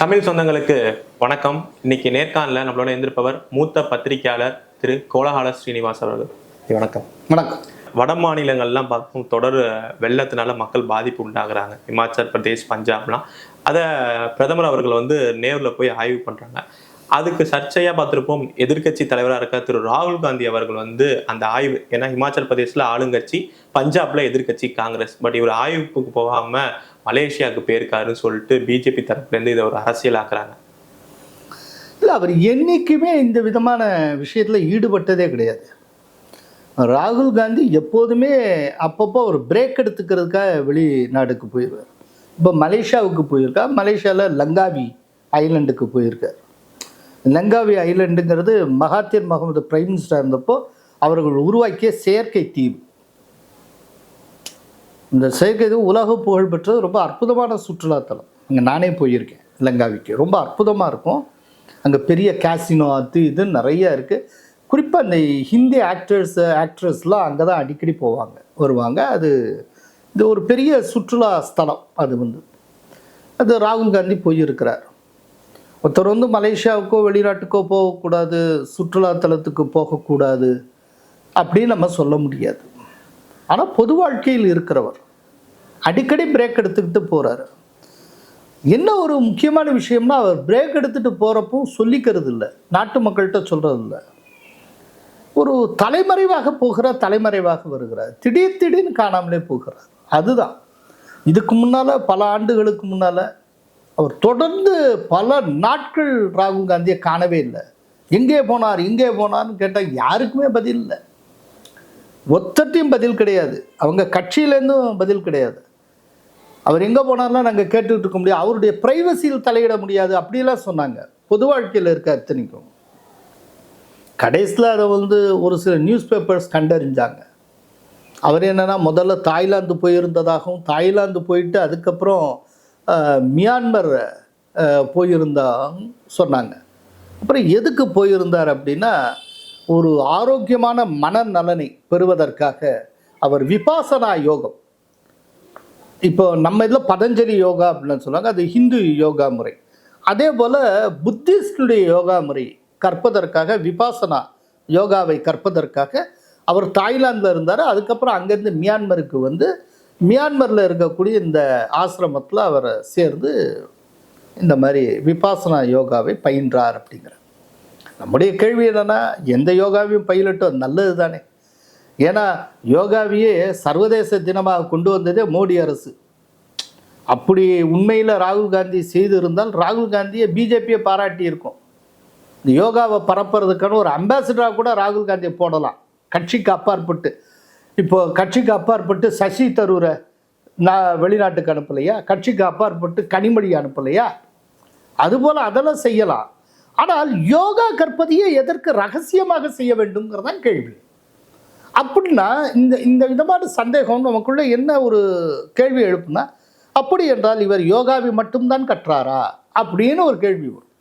தமிழ் சொந்தங்களுக்கு வணக்கம். இன்னைக்கு நேர்காணல நம்மளோட இருந்திருப்பவர் மூத்த பத்திரிகையாளர் திரு கோலஹால ஸ்ரீனிவாஸ் அவர்கள். வணக்கம். வணக்கம். வட மாநிலங்கள்லாம் பார்க்கும் தொடர் வெள்ளத்தினால மக்கள் பாதிப்பு உண்டாகிறாங்க. இமாச்சல் பிரதேஷ், பஞ்சாப்லாம். அதை பிரதமர் அவர்கள் நேரில் போய் ஆய்வு பண்றாங்க. அதுக்கு சர்ச்சையா பார்த்திருப்போம். எதிர்கட்சி தலைவராக இருக்க திரு ராகுல் காந்தி அவர்கள் அந்த ஆய்வு, ஏன்னா இமாச்சல் பிரதேஷ்ல ஆளுங்கட்சி, பஞ்சாப்ல எதிர்கட்சி காங்கிரஸ். பட் இவர் ஆய்வுக்கு போகாம மலேசியாவுக்கு போயிருக்காருன்னு சொல்லிட்டு பிஜேபி தரப்புலேருந்து இதை ஒரு அரசியல் ஆக்குறாங்க. இல்லை, அவர் என்னைக்குமே இந்த விதமான விஷயத்தில் ஈடுபட்டதே கிடையாது. ராகுல் காந்தி எப்போதுமே அப்பப்போ ஒரு பிரேக் எடுத்துக்கிறதுக்காக வெளிநாடுக்கு போயிடுவார். இப்போ மலேசியாவுக்கு போயிருக்கார். மலேசியாவில் லங்காவி ஐலண்டுக்கு போயிருக்கார். Langkawi ஐலண்டுங்கிறது Mahathir Mohammed prime minister இருந்தப்போ அவர்கள் உருவாக்கிய செயற்கை தீவு. இந்த செயற்கை தீவு உலக புகழ் பெற்றது. ரொம்ப அற்புதமான சுற்றுலாத்தலம். அங்கே நானே போயிருக்கேன். லங்காவிக்கு ரொம்ப அற்புதமாக இருக்கும். அங்கே பெரிய கேசினோ அது இது நிறைய இருக்குது. குறிப்பாக இந்த ஹிந்தி ஆக்ட்ரஸ்லாம் அங்கே தான் அடிக்கடி வருவாங்க. இது ஒரு பெரிய சுற்றுலா ஸ்தலம். அது ராகுல் காந்தி போயிருக்கிறார். ஒருத்தர் மலேசியாவுக்கோ வெளிநாட்டுக்கோ போகக்கூடாது, சுற்றுலாத்தலத்துக்கு போகக்கூடாது அப்படின்னு நம்ம சொல்ல முடியாது. ஆனால் பொது வாழ்க்கையில் இருக்கிறவர் அடிக்கடி பிரேக் எடுத்துக்கிட்டு போகிறாரு. என்ன ஒரு முக்கியமான விஷயம்னா, அவர் பிரேக் எடுத்துகிட்டு போகிறப்போ சொல்லிக்கிறது இல்லை, நாட்டு மக்கள்கிட்ட சொல்கிறது இல்லை. ஒரு தலைமறைவாக தலைமறைவாக வருகிறார். திடீர்னு காணாமலே போகிறார். அதுதான் இதுக்கு முன்னால், பல ஆண்டுகளுக்கு முன்னால் அவர் தொடர்ந்து பல நாட்கள் ராகுல் காந்தியை காணவே இல்லை. எங்கே போனார்னு கேட்டால் யாருக்குமே பதில் இல்லை. ஒத்தட்டையும் பதில் கிடையாது. அவங்க கட்சியிலேருந்தும் பதில் கிடையாது. அவர் எங்கே போனார்லாம் நாங்கள் கேட்டுக்கிட்டு இருக்க முடியாது, அவருடைய பிரைவசியில் தலையிட முடியாது அப்படிலாம் சொன்னாங்க. பொது வாழ்க்கையில் இருக்க அத்தனைக்கும். கடைசியில் அதை ஒரு சில நியூஸ் பேப்பர்ஸ் கண்டறிஞ்சாங்க. அவர் என்னென்னா, முதல்ல தாய்லாந்து போயிருந்ததாகவும், தாய்லாந்து போயிட்டு அதுக்கப்புறம் மியான்மர் போயிருந்தாலும் சொன்னாங்க. அப்புறம் எதுக்கு போயிருந்தார் அப்படின்னா, ஒரு ஆரோக்கியமான மனநலனை பெறுவதற்காக அவர் விபாசனா யோகம், இப்போ நம்ம இதில் பதஞ்சலி யோகா அப்படின்னு சொல்லுவாங்க, அது ஹிந்து யோகா முறை. அதே போல் புத்திஸ்டுடைய யோகா முறை கற்பதற்காக, விபாசனா யோகாவை கற்பதற்காக அவர் தாய்லாந்தில் இருந்தார். அதுக்கப்புறம் அங்கேருந்து மியான்மருக்கு மியான்மரில் இருக்கக்கூடிய இந்த ஆசிரமத்தில் அவர் சேர்ந்து இந்த மாதிரி விபாசனா யோகாவை பயின்றார் அப்படிங்கிற. நம்முடைய கேள்வி என்னென்னா, எந்த யோகாவையும் பயிலட்டும், அது நல்லது தானே. ஏன்னா யோகாவையே சர்வதேச தினமாக கொண்டு வந்ததே மோடி அரசு. அப்படி உண்மையில் ராகுல் காந்தி செய்திருந்தால் ராகுல் காந்தியை பிஜேபியை பாராட்டி இருக்கும். இந்த யோகாவை பரப்புறதுக்கான ஒரு அம்பாசிடராக கூட ராகுல் காந்தியை போடலாம், கட்சிக்கு அப்பாற்பட்டு. இப்போ கட்சிக்கு அப்பாற்பட்டு சசி தரூரை நான் வெளிநாட்டுக்கு அனுப்பலையா? கட்சிக்கு அப்பாற்பட்டு கனிமொழி அனுப்பலையா? அதுபோல் அதெல்லாம் செய்யலாம். ஆனால் யோகா கற்பதையே எதற்கு ரகசியமாக செய்ய வேண்டும்ங்கிறதான் கேள்வி. அப்படின்னா இந்த விதமான சந்தேகம் நமக்குள்ள என்ன ஒரு கேள்வி எழுப்புனா, அப்படி என்றால் இவர் யோகாவை மட்டும்தான் கற்றாரா அப்படின்னு ஒரு கேள்வி வரும்.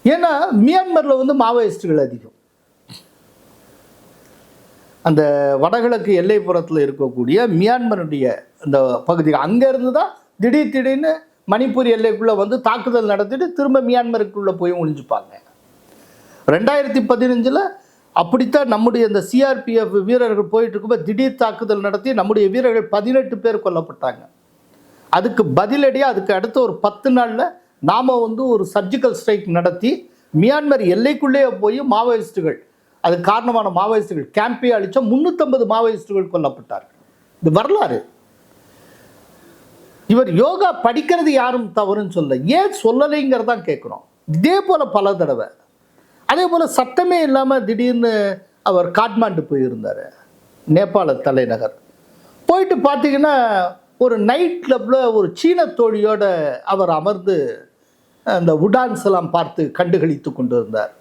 ஏன்னா மியான்மரில் மாவோயிஸ்டுகள் அதிகம். அந்த வடகிழக்கு எல்லைப்புறத்தில் இருக்கக்கூடிய மியான்மருடைய அந்த பகுதி, அங்கேருந்து தான் திடீர்னு மணிப்பூர் எல்லைக்குள்ளே தாக்குதல் நடத்திட்டு திரும்ப மியான்மருக்குள்ளே போய் ஒழிஞ்சுப்பாங்க. 2015 அப்படித்தான் நம்முடைய இந்த சிஆர்பிஎஃப் வீரர்கள் போயிட்டு இருக்கும்போது திடீர் தாக்குதல் நடத்தி நம்முடைய வீரர்கள் 18 பேர் கொல்லப்பட்டாங்க. அதுக்கு பதிலடியாக அதுக்கு அடுத்த ஒரு 10 நாளில் நாம் ஒரு சர்ஜிக்கல் ஸ்ட்ரைக் நடத்தி மியான்மர் எல்லைக்குள்ளேயே போய் மாவோயிஸ்டுகள், அதுக்கு காரணமான மாவோயிஸ்டுகள் கேம்பே அழிச்சா 350 மாவோயிஸ்டுகள் கொல்லப்பட்டார்கள். இது வரலாறு. இவர் யோகா படிக்கிறது யாரும் தவறுன்னு சொல்ல, ஏன் சொல்லலைங்கிறதான் கேட்குறோம். இதே போல் பல தடவை. அதே போல் சத்தமே இல்லாமல் திடீர்னு அவர் காட்மாண்டு போயிருந்தார், நேபாள தலைநகர். போயிட்டு பார்த்தீங்கன்னா ஒரு நைட் கிளப்பில் ஒரு சீன தோழியோடு அவர் அமர்ந்து அந்த உடான்ஸ் எல்லாம் பார்த்து கண்டுகளித்து கொண்டு இருந்தார்.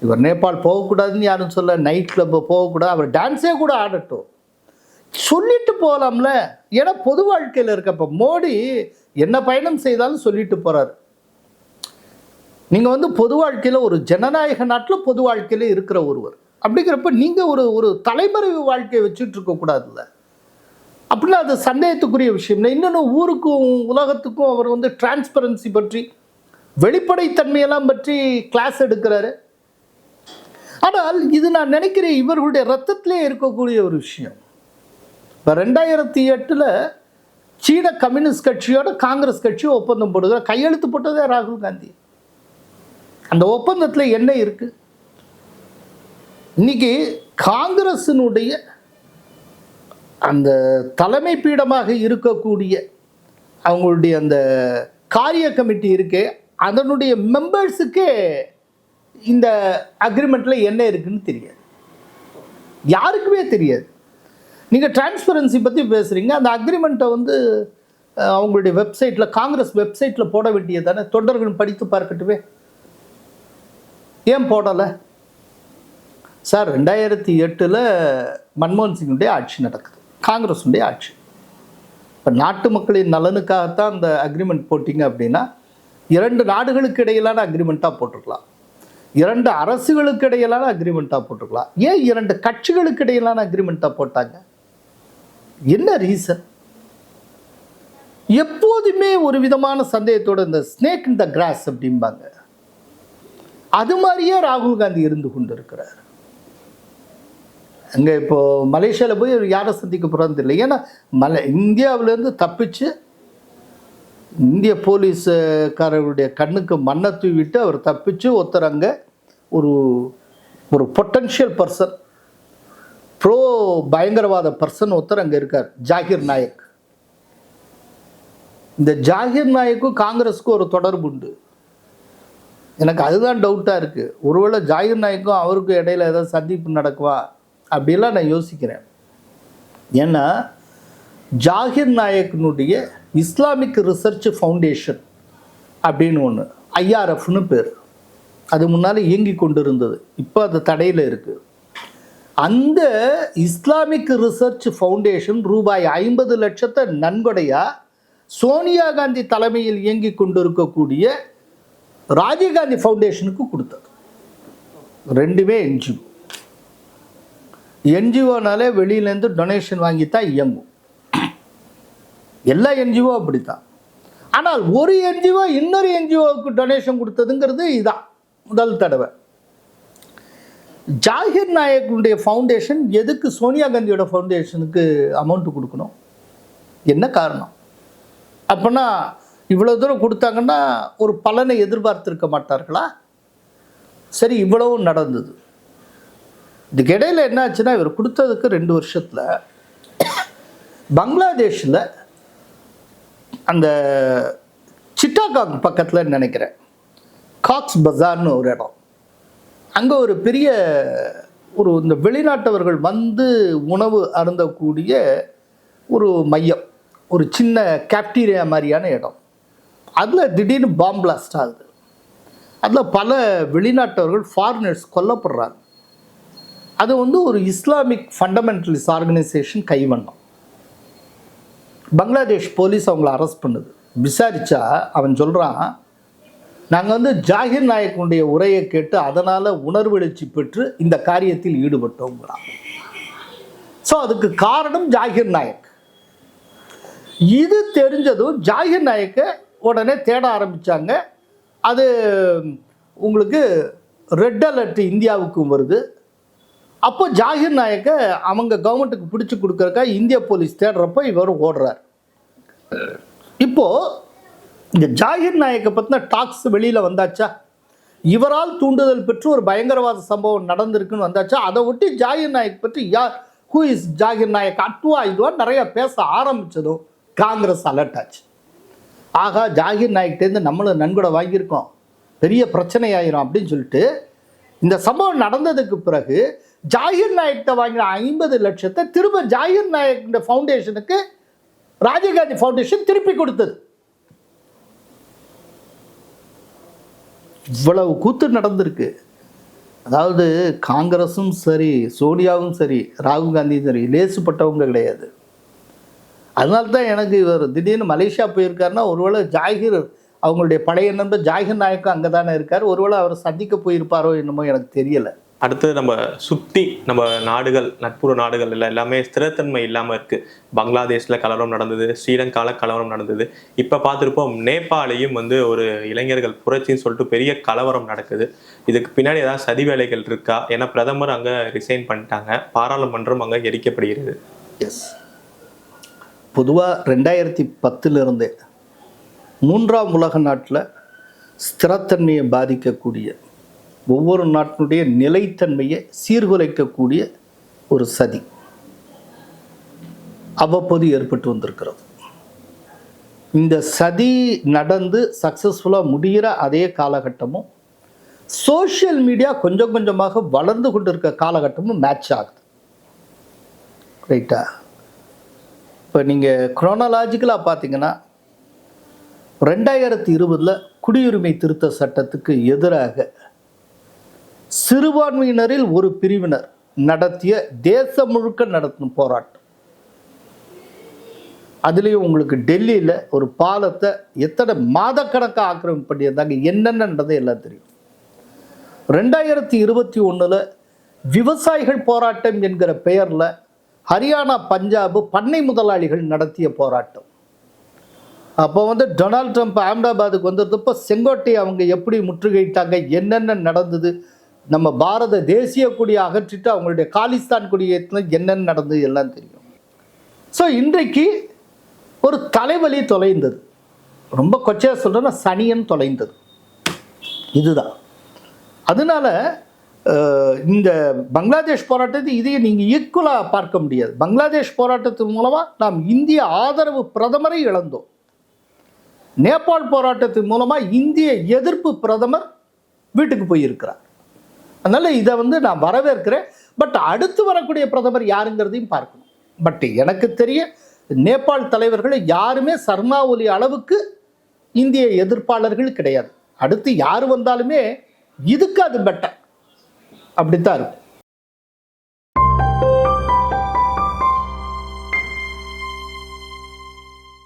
இவர் நேபாள் போகக்கூடாதுன்னு யாரும் சொல்ல, நைட் கிளப்பு போகக்கூடாது, அவர் டான்ஸே கூட ஆடட்டும், சொல்லிட்டு போகலாம்ல. ஏன்னா பொது வாழ்க்கையில் இருக்கப்போ மோடி என்ன பயணம் செய்தாலும் சொல்லிட்டு போகிறார். நீங்கள் பொது வாழ்க்கையில் ஒரு ஜனநாயக நாட்டில் பொது வாழ்க்கையில் இருக்கிற ஒருவர் அப்படிங்கிறப்ப நீங்கள் ஒரு தலைமறைவு வாழ்க்கையை வச்சுட்டு இருக்கக்கூடாதுல்ல. அப்படின்னா அது சந்தேகத்துக்குரிய விஷயம் இல்லை. இன்னொன்று, ஊருக்கும் உலகத்துக்கும் அவர் வந்து டிரான்ஸ்பரன்சி பற்றி, வெளிப்படைத்தன்மையெல்லாம் பற்றி கிளாஸ் எடுக்கிறாரு. ஆனால் இது நான் நினைக்கிறேன் இவர்களுடைய ரத்தத்திலே இருக்கக்கூடிய ஒரு விஷயம். இப்போ 2008 சீன கம்யூனிஸ்ட் கட்சியோட காங்கிரஸ் கட்சி ஒப்பந்தம் போடுகிற கையெழுத்து போட்டதே ராகுல் காந்தி. அந்த ஒப்பந்தத்தில் என்ன இருக்கு? இன்னைக்கு காங்கிரசினுடைய அந்த தலைமை பீடமாக இருக்கக்கூடிய அவங்களுடைய அந்த காரிய கமிட்டி இருக்கே, அதனுடைய மெம்பர்ஸுக்கே இந்த அக்ரிமெண்ட்ல என்ன இருக்குன்னு தெரியாது, யாருக்குமே தெரியாது. நீங்கள் டிரான்ஸ்பரன்சி பற்றி பேசுகிறீங்க, அந்த அக்ரிமெண்ட்டை வந்து அவங்களுடைய வெப்சைட்டில், காங்கிரஸ் வெப்சைட்டில் போட வேண்டியது தானே, தொண்டர்கள் படித்து பார்க்கட்டுமே. ஏன் போடலை சார்? 2008 மன்மோகன் சிங்குடைய ஆட்சி நடக்குது, காங்கிரஸுடைய ஆட்சி. இப்போ நாட்டு மக்களின் நலனுக்காகத்தான் அந்த அக்ரிமெண்ட் போட்டிங்க அப்படின்னா 2 நாடுகளுக்கு இடையிலான அக்ரிமெண்ட்டாக போட்டிருக்கலாம், 2 அரசுகளுக்கு இடையிலான அக்ரிமெண்ட்டாக போட்டிருக்கலாம். ஏன் 2 கட்சிகளுக்கு இடையிலான அக்ரிமெண்ட்டாக போட்டாங்க? என்ன ரீசன்? எப்போதுமே ஒரு விதமான சந்தேகத்தோட இந்த ஸ்னேக் இன் த கிராஸ் அப்படிம்பாங்க, அது மாதிரியே ராகுல் காந்தி இருந்து கொண்டு இருக்கிறார். அங்கே இப்போ மலேசியாவில் போய் யாரை சந்திக்க போகிறான்னு தெரியல. ஏன்னா இந்தியாவிலேருந்து தப்பிச்சு இந்திய போலீஸுக்காரர்களுடைய கண்ணுக்கு மண்ணை தூவிட்டு அவர் தப்பிச்சு ஒருத்தர் அங்கே ஒரு பொட்டன்ஷியல் பர்சன், ப்ரோ பயங்கரவாத பர்சன் ஒருத்தர் அங்கே இருக்கார், ஜாகிர் நாயக். இந்த ஜாகிர் நாயக்கும் காங்கிரஸுக்கும் ஒரு தொடர்பு உண்டு. எனக்கு அதுதான் டவுட்டாக இருக்குது. ஒருவேளை ஜாகிர் நாயக்கும் அவருக்கும் இடையில ஏதாவது சந்திப்பு நடக்குவா அப்படிலாம் நான் யோசிக்கிறேன். ஏன்னா ஜாகிர் நாயக்கினுடைய இஸ்லாமிக் ரிசர்ச் ஃபவுண்டேஷன் அப்படின்னு ஒன்று, IRFன்னு பேர், அது முன்னால் இயங்கி கொண்டு இருந்தது, இப்போ அது தடையில் இருக்குது. அந்த இஸ்லாமிக் ரிசர்ச் ஃபவுண்டேஷன் ரூபாய் 50 லட்சத்தை நன்கொடையாக சோனியா காந்தி தலைமையில் இயங்கி கொண்டு இருக்கக்கூடிய ராஜீவ்காந்தி ஃபவுண்டேஷனுக்கு கொடுத்தது. 2மே NGO. NGOனாலே வெளியிலேருந்து டொனேஷன் வாங்கித்தான் இயங்கும், எல்லா NGO அப்படித்தான். ஆனால் ஒரு NGO இன்னொரு NGOவுக்கு டொனேஷன் கொடுத்ததுங்கிறது இதான் முதல் தடவை. ஜாகிர் நாயக்குடைய ஃபவுண்டேஷன் எதுக்கு சோனியா காந்தியோட ஃபவுண்டேஷனுக்கு அமௌண்ட் கொடுக்கணும்? என்ன காரணம்? அப்போனா இவ்வளோ தூரம் கொடுத்தாங்கன்னா ஒரு பலனை எதிர்பார்த்திருக்க மாட்டார்களா? சரி, இவ்வளவும் நடந்தது. இதுக்கு இடையில் என்ன ஆச்சுன்னா, இவர் கொடுத்ததுக்கு 2 வருஷத்தில் பங்களாதேஷில் அந்த சிட்டாகாங் பக்கத்தில் நினைக்கிறேன், காக்ஸ் பஜார்னு ஒரு இடம், அங்கே ஒரு பெரிய இந்த வெளிநாட்டவர்கள் வந்து உணவு அருந்தக்கூடிய ஒரு மையம், ஒரு சின்ன கேப்டீரியா மாதிரியான இடம். அதில் திடீர்னு பாம் பிளாஸ்ட் ஆகுது. அதில் பல வெளிநாட்டவர்கள், ஃபாரினர்ஸ் கொல்லப்படுறாங்க. அது ஒரு இஸ்லாமிக் ஃபண்டமெண்டலிஸ்ட் ஆர்கனைசேஷன் கைவண்ணம். பங்களாதேஷ் போலீஸ் அவங்கள அரெஸ்ட் பண்ணுது. விசாரித்தா அவன் சொல்கிறான், நாங்கள் ஜாகிர் நாயக்குடைய உரையை கேட்டு அதனால் உணர்வெழுச்சி பெற்று இந்த காரியத்தில் ஈடுபட்டோங்கிறான். ஸோ அதுக்கு காரணம் ஜாகிர் நாயக். இது தெரிஞ்சதும் ஜாகிர் நாயக்கை உடனே தேட ஆரம்பித்தாங்க. அது உங்களுக்கு ரெட் அலர்ட் இந்தியாவுக்கும் வருது. அப்போ ஜாகிர் நாயக்கை அவங்க கவர்மெண்ட்டுக்கு பிடிச்சி கொடுக்குறக்கா இந்திய போலீஸ் தேடுறப்போ இவர் ஓடுறார். இப்போது இந்த ஜாகிர் நாயக்கை பற்றின டாக்ஸ் வெளியில் வந்தாச்சா, இவரால் தூண்டுதல் பெற்று ஒரு பயங்கரவாத சம்பவம் நடந்திருக்குன்னு வந்தாச்சா, அதை ஒட்டி ஜாகிர் நாயக் பற்றி ஹூ இஸ் ஜாகிர் நாயக், அட்டுவா இதுவா நிறைய பேச ஆரம்பித்ததும் காங்கிரஸ் அலர்ட் ஆச்சு. ஆகா, ஜாகிர் நாயக்கிட்டேருந்து நம்மளும் நன்கொடை வாங்கியிருக்கோம், பெரிய பிரச்சனை ஆயிரும் அப்படின்னு சொல்லிட்டு இந்த சம்பவம் நடந்ததுக்கு பிறகு ஜாகிர் நாயக்கிட்ட வாங்கின 50 லட்சத்தை திரும்ப ஜாகிர் நாயக் ஃபவுண்டேஷனுக்கு ராஜீவ்காந்தி ஃபவுண்டேஷன் திருப்பி கொடுத்தது. இவ்வளவு கூத்து நடந்திருக்கு. அதாவது காங்கிரஸும் சரி, சோனியாவும் சரி, ராகுல் காந்தியும் சரி, லேசுப்பட்டவங்க கிடையாது. அதனால தான் எனக்கு இவர் திடீர்னு மலேசியா போயிருக்காருன்னா, ஒருவேளை ஜாகிர் அவங்களுடைய பழைய நண்பர் ஜாகிர் நாயக்கும் அங்கே தானே இருக்கார், ஒருவேளை அவர் சந்திக்க போயிருப்பாரோ என்னமோ எனக்கு தெரியலை. அடுத்து நம்ம சுத்தி நம்ம நாடுகள், நட்புற நாடுகள் எல்லாமே ஸ்திரத்தன்மை இல்லாம இருக்கு. பங்களாதேஷ்ல கலவரம் நடந்தது, ஸ்ரீலங்கால கலவரம் நடந்தது. இப்ப பார்த்திருப்போம் நேபாளையும் வந்து ஒரு இளைஞர்கள் புரட்சின்னு சொல்லிட்டு பெரிய கலவரம் நடக்குது. இதுக்கு பின்னாடி ஏதாவது சதி வேலைகள் இருக்கா? ஏன்னா பிரதமர் அங்க ரிசைன் பண்ணிட்டாங்க, பாராளுமன்றம் அங்க எரிக்கப்படுகிறது. எஸ், பொதுவாக 2010 மூன்றாம் உலக நாட்டில் ஸ்திரத்தன்மையை பாதிக்கக்கூடிய, ஒவ்வொரு நாட்டினுடைய நிலைத்தன்மையை சீர்குலைக்கக்கூடிய ஒரு சதி அவ்வப்போது ஏற்பட்டு வந்திருக்கிறது. இந்த சதி நடந்து சக்ஸஸ்ஃபுல்லாக முடிகிற அதே காலகட்டமும் சோஷியல் மீடியா கொஞ்சம் கொஞ்சமாக வளர்ந்து கொண்டு இருக்க காலகட்டமும் மேட்ச் ஆகுது. ரைட்டா? இப்போ நீங்கள் குரோனாலாஜிக்கலாக பார்த்தீங்கன்னா 2020 குடியுரிமை திருத்த சட்டத்துக்கு எதிராக சிறுபான்மையினரில் ஒரு பிரிவினர் நடத்திய தேசம் முழுக்க நடத்தும் போராட்டம். அதுலேயும் உங்களுக்கு டெல்லியில் ஒரு பாலத்தை எத்தனை மாதக்கணக்காக ஆக்கிரமிப்பு பண்ணியிருந்தாங்க, என்னென்னன்றதை எல்லாம் தெரியும். 2021 விவசாயிகள் போராட்டம் என்கிற பெயரில் ஹரியானா, பஞ்சாப் பண்ணை முதலாளிகள் நடத்திய போராட்டம். அப்போ வந்து டொனால்ட் ட்ரம்ப் அகமதாபாத்துக்கு வந்ததுப்போ செங்கோட்டையை அவங்க எப்படி முற்றுகையிட்டாங்க, என்னென்ன நடந்தது, நம்ம பாரத தேசிய கொடியை அகற்றிட்டு அவங்களுடைய காலிஸ்தான் கொடியை என்னென்ன நடந்தது எல்லாம் தெரியும். ஸோ இன்றைக்கு ஒரு தலைவலி தொலைந்தது. ரொம்ப கொச்சையாக சொல்கிறேன்னா சனியன் தொலைந்தது. இதுதான். அதனால இந்த பங்களாதேஷ் போராட்டத்தை இதையே நீங்கள் ஈக்குவலாக பார்க்க முடியாது. பங்களாதேஷ் போராட்டத்தின் மூலமாக நாம் இந்திய ஆதரவு பிரதமரை இழந்தோம். நேபாள் போராட்டத்தின் மூலமாக இந்திய எதிர்ப்பு பிரதமர் வீட்டுக்கு போயிருக்கிறார். அதனால் இதை வந்து நான் வரவேற்கிறேன். பட் அடுத்து வரக்கூடிய பிரதமர் யாருங்கிறதையும் பார்க்கணும். பட் எனக்கு தெரிய நேபாள் தலைவர்கள் யாருமே சர்மா ஒலி அளவுக்கு இந்திய எதிர்ப்பாளர்கள் கிடையாது. அடுத்து யார் வந்தாலுமே இதுக்கு அது பெட்டர், அப்படித்தான் இருக்கும்.